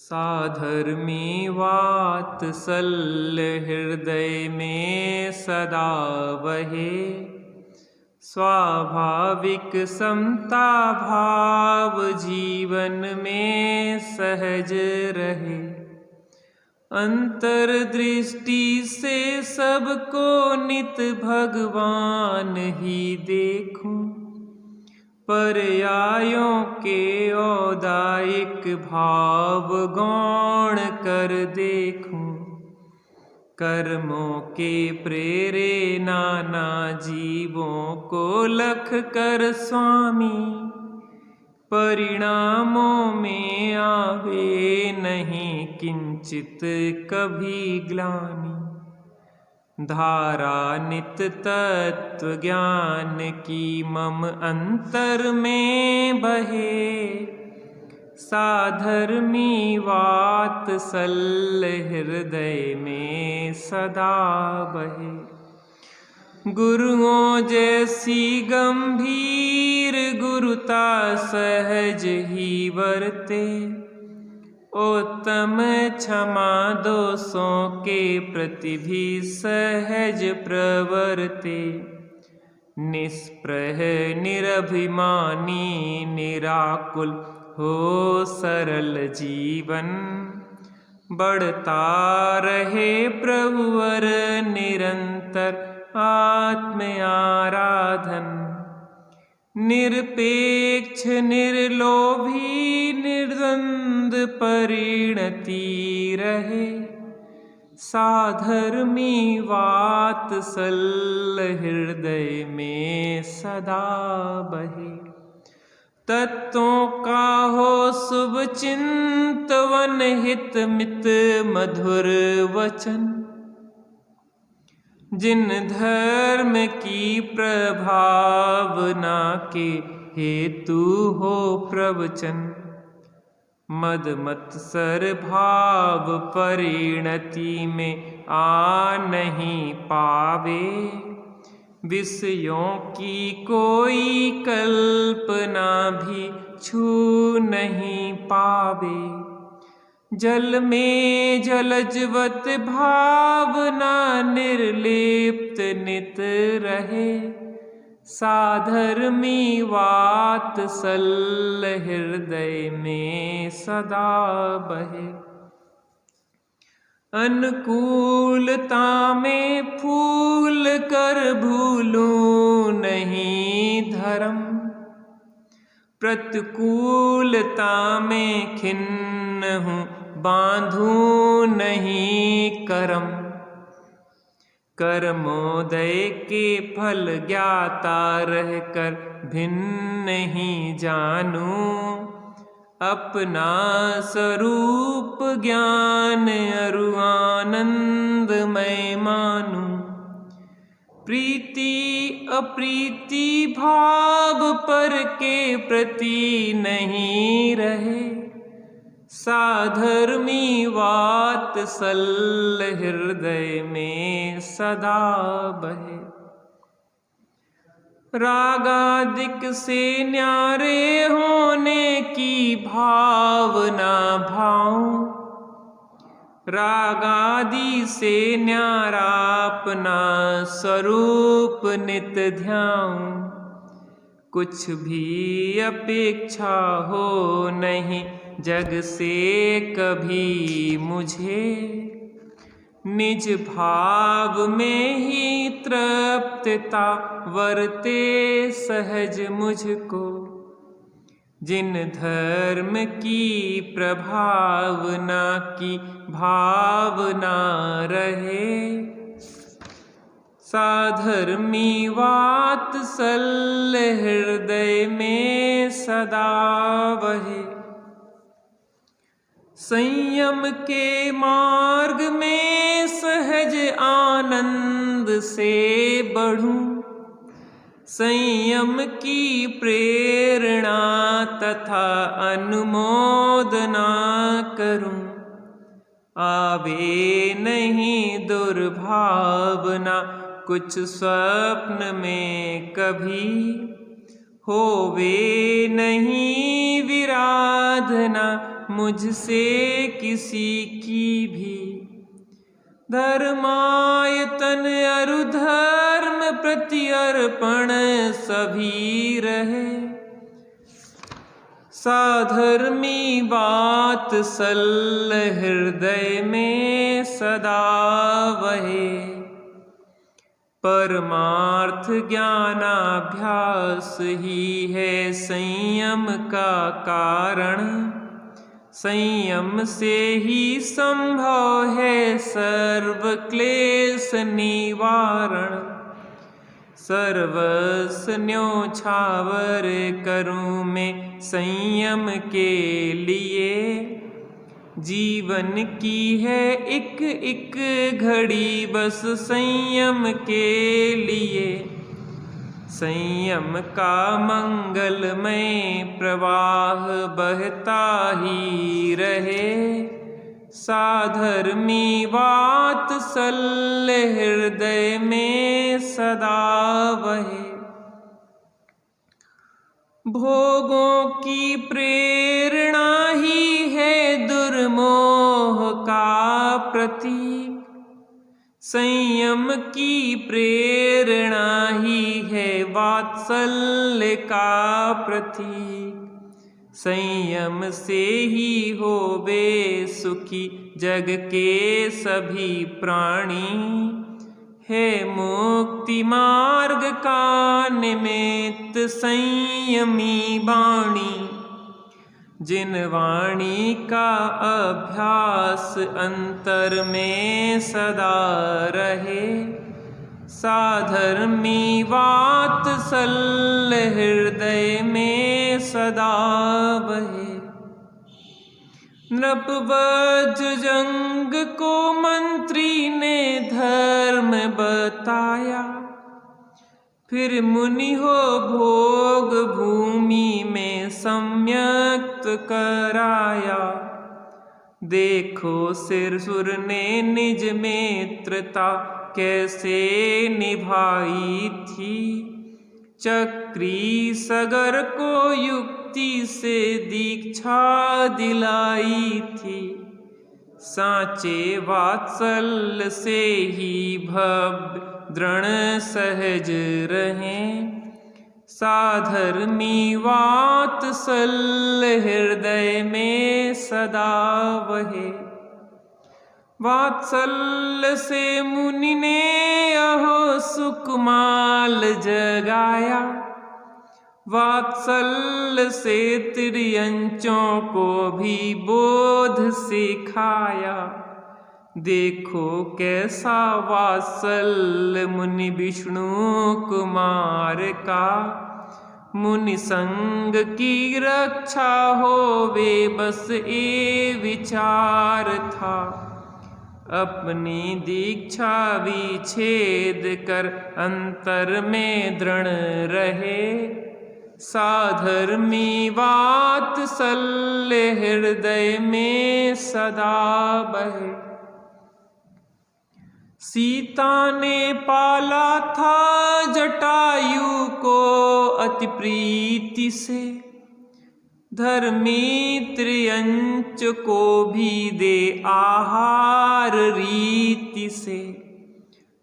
साधर्मी वात्सल्य हृदय में सदा बहे, स्वाभाविक समता भाव जीवन में सहज रहे। अंतर्दृष्टि से सबको नित भगवान ही देखूं, पर्यायों के औदायिक भाव गौण कर देखूं। कर्मों के प्रेरे नाना जीवों को लख कर स्वामी, परिणामों में आवे नहीं किंचित कभी ग्लानि। धारा नित तत्व ज्ञान की मम अंतर में बहे, साधर्मी वात्सल्य हृदय में सदा बहे। गुरुओं जैसी गंभीर गुरुता सहज ही वर्ते, उत्तम क्षमा दोषों के प्रति भी सहज प्रवर्ते। निष्प्रह निरभिमानी निराकुल हो सरल जीवन, बढ़ता रहे प्रभुवर निरंतर आत्म आराधन। निरपेक्ष निर्लोभी निर्द्वंद परिणति रहे, साधर्मी वात्सल्य हृदय में सदा बहे। तत्वों का हो शुभ चिंतवन, हित मित मधुर वचन। जिन धर्म की प्रभावना के हेतु हो प्रवचन, मद मत्सर भाव परिणति में आ नहीं पावे। विषयों की कोई कल्पना भी छू नहीं पावे। जल में जलजवत भावना निर्लिप्त नित रहे, साधर्मी वात्सल्य हृदय में सदा बहे। अनुकूलता में फूल कर भूलूं नहीं धर्म, प्रतिकूलता में खिन्न हूँ बांधूं नहीं करम। कर्मोदय के फल ज्ञाता रहकर भिन्न नहीं जानूं, अपना स्वरूप ज्ञान अरु आनंद मैं मानूं। प्रीति अप्रीति भाव पर के प्रति नहीं रहे, साधर्मी वात्सल्य हृदय में सदा बहे। रागादिक से न्यारे होने की भावना भाऊं, रागादि से न्यारा अपना स्वरूप नित ध्याऊं। कुछ भी अपेक्षा हो नहीं जग से कभी मुझे, निज भाव में ही तृप्तता वर्ते सहज मुझको। जिन धर्म की प्रभावना की भावना रहे, साधर्मी वात्सल्य हृदय में सदा बहे। संयम के मार्ग में सहज आनंद से बढ़ूं, संयम की प्रेरणा तथा अनुमोदना करूं। आवे नहीं दुर्भावना कुछ स्वप्न में कभी, होवे नहीं विराधना मुझसे किसी की भी। धर्मायतन अरुधर्म प्रति अर्पण सभी रहे। साधर्मी वात्सल हृदय में सदा वहे। परमार्थ ज्ञानाभ्यास ही है संयम का कारण। संयम से ही संभव है सर्व क्लेश निवारण। सर्वस्व न्योछावर करूं मैं संयम के लिए। जीवन की है एक एक घड़ी बस संयम के लिए। संयम का मंगलमय प्रवाह बहता ही रहे। साधर्मी वात्सल हृदय में सदा वहे। भोगों की प्रेरणा ही है दुर्मोह का प्रतीक। संयम की प्रेरणा ही है वात्सल्य का प्रतीक। संयम से ही होवे सुखी जग के सभी प्राणी। है मुक्ति मार्ग का निमित्त संयमी वाणी। जिन वाणी का अभ्यास अंतर में सदा रहे। साधर्मी वात्सल हृदय में सदा वहे। नृपवज जंग को मंत्री ने धर्म बताया। फिर मुनि हो भोग भूमि में सम्यक्त कराया। देखो सिरसुर ने निज मित्रता कैसे निभाई थी। चक्री सगर को युक्ति से दीक्षा दिलाई थी। सांचे वात्सल से ही भव्य दृढ़ सहज रहें। साधर्मी वात्सल हृदय में सदा वहे। वात्सल्य से मुनि ने अहो सुकमाल जगाया। वात्सल्य से त्रियंचों को भी बोध सिखाया। देखो कैसा वात्सल्य मुनि विष्णु कुमार का। मुनि संग की रक्षा होवे बस ये विचार था। अपनी दीक्षा विच्छेद कर अंतर में दृढ़ रहे। साधर्मी वात्सल्य हृदय में सदा बहे। सीता ने पाला था जटायु को अति प्रीति से। धर्मी त्रियंच को भी दे आहार रीति से।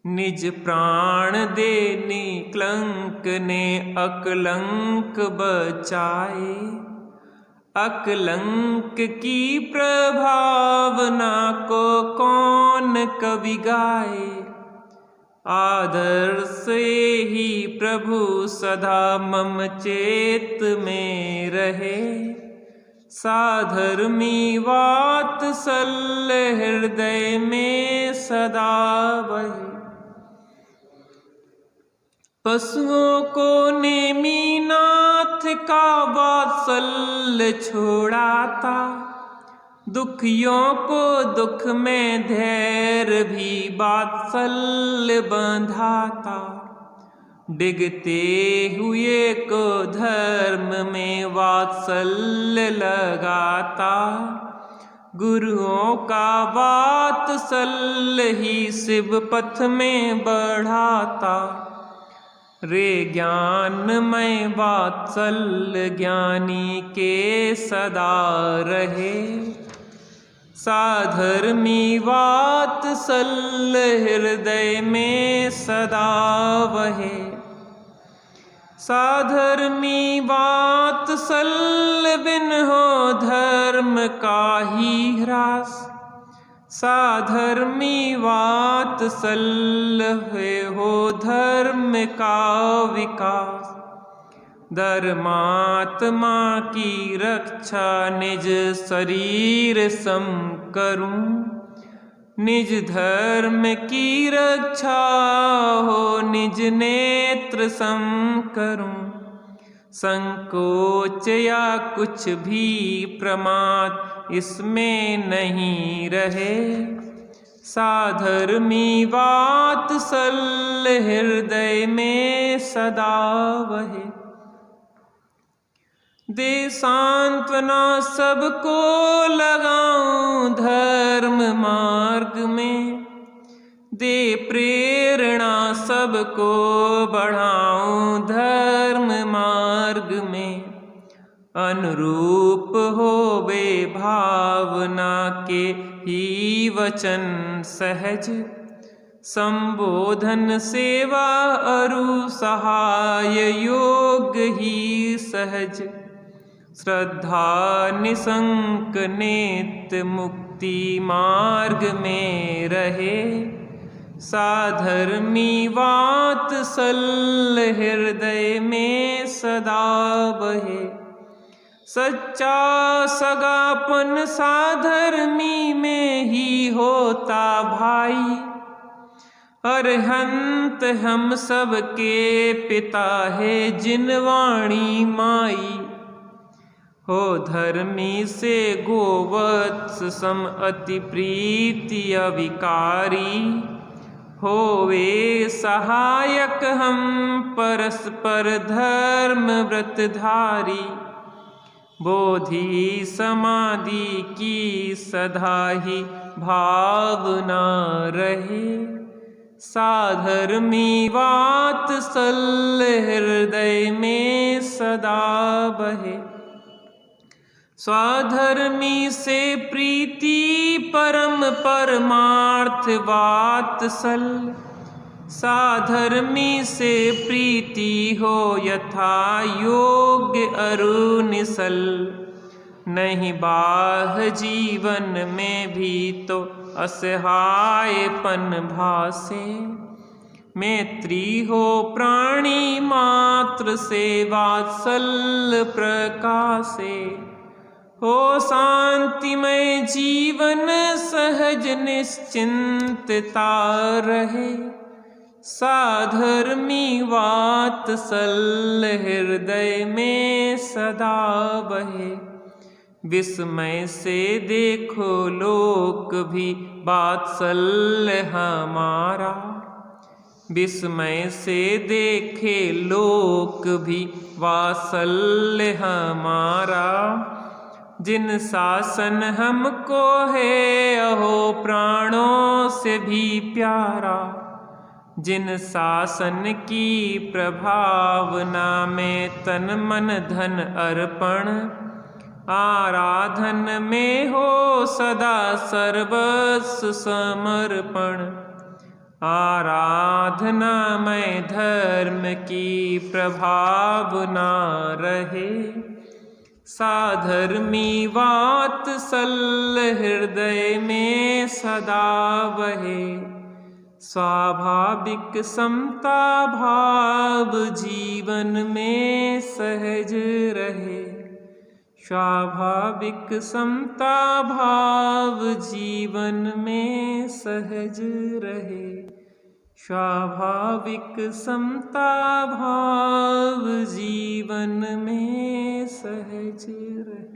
निज प्राण दे निकलंक ने अकलंक बचाए। अकलंक की प्रभावना को कौन कवि गाए। आदर से ही प्रभु सदा मम चेत में रहे। साधर्मी वात्सल्य हृदय में सदा वहे। पशुओं को नेमिनाथ का वात्सल्य छोड़ाता। दुखियों को दुख में धैर्य भी वात्सल्य बंधाता। डिगते हुए को धर्म में वात्सल्य लगाता। गुरुओं का वात्सल्य ही शिव पथ में बढ़ाता। रे ज्ञानमय वात्सल्य ज्ञानी के सदा रहे। साधर्मी वात्सल्य हृदय में सदा वहे। साधर्मी वात्सल्य बिन हो धर्म का ही ह्रास। साधर्मी वात्सल्य हो धर्म का विकास। धर्मात्मा की रक्षा निज शरीर सम करूं। निज धर्म की रक्षा हो निज नेत्र सम करूं। संकोच या कुछ भी प्रमाद इसमें नहीं रहे। साधर्मी वात्सल्य हृदय में सदा वहे। दे सांत्वना सबको लगाऊं धर्म मार्ग में। दे प्रेरणा सबको बढ़ाऊं धर्म मार्ग में। अनुरूप होवे भावना के ही वचन सहज। संबोधन सेवा अरु सहाय योग ही सहज। श्रद्धा निसंक नित्य मुक्ति मार्ग में रहे। साधर्मी वात्सल्य हृदय में सदा बहे। सच्चा सगापन साधर्मी में ही होता भाई। अरहंत हम सब के पिता है जिनवाणी माई। हो धर्मी से गोवत्स सम अति प्रीति अविकारी। होवे सहायक हम परस्पर धर्म व्रतधारी। बोधि समाधि की सदा ही भावना रहे। साधर्मी वात्सल्य हृदय में सदा बहे। स्वाधर्मी से प्रीति परम परमार्थ वात्सल्य। साधर्मी से प्रीति हो यथा योग्य अरु निसल। नहीं बाह जीवन में भी तो असहायपन भासे। मैत्री हो प्राणी मात्र से वात्सल्य प्रकाशे। हो शांतिमय जीवन सहज निश्चिंतता रहे। साधर्मी वात्सल्य हृदय में सदा बहे। विस्मय से देखो लोक भी वात्सल्य हमारा। विस्मय से देखे लोक भी वात्सल्य हमारा। जिन शासन हमको है अहो प्राणों से भी प्यारा। जिन शासन की प्रभावना में तन मन धन अर्पण। आराधन में हो सदा सर्वस्व समर्पण। आराधना में धर्म की प्रभावना रहे। साधर्मी वात्सल्य हृदय में सदा बहे। स्वाभाविक समता भाव जीवन में सहज रहे। स्वाभाविक समता भाव जीवन में सहज रहे। स्वाभाविक समता भाव जीवन में सहज रहे।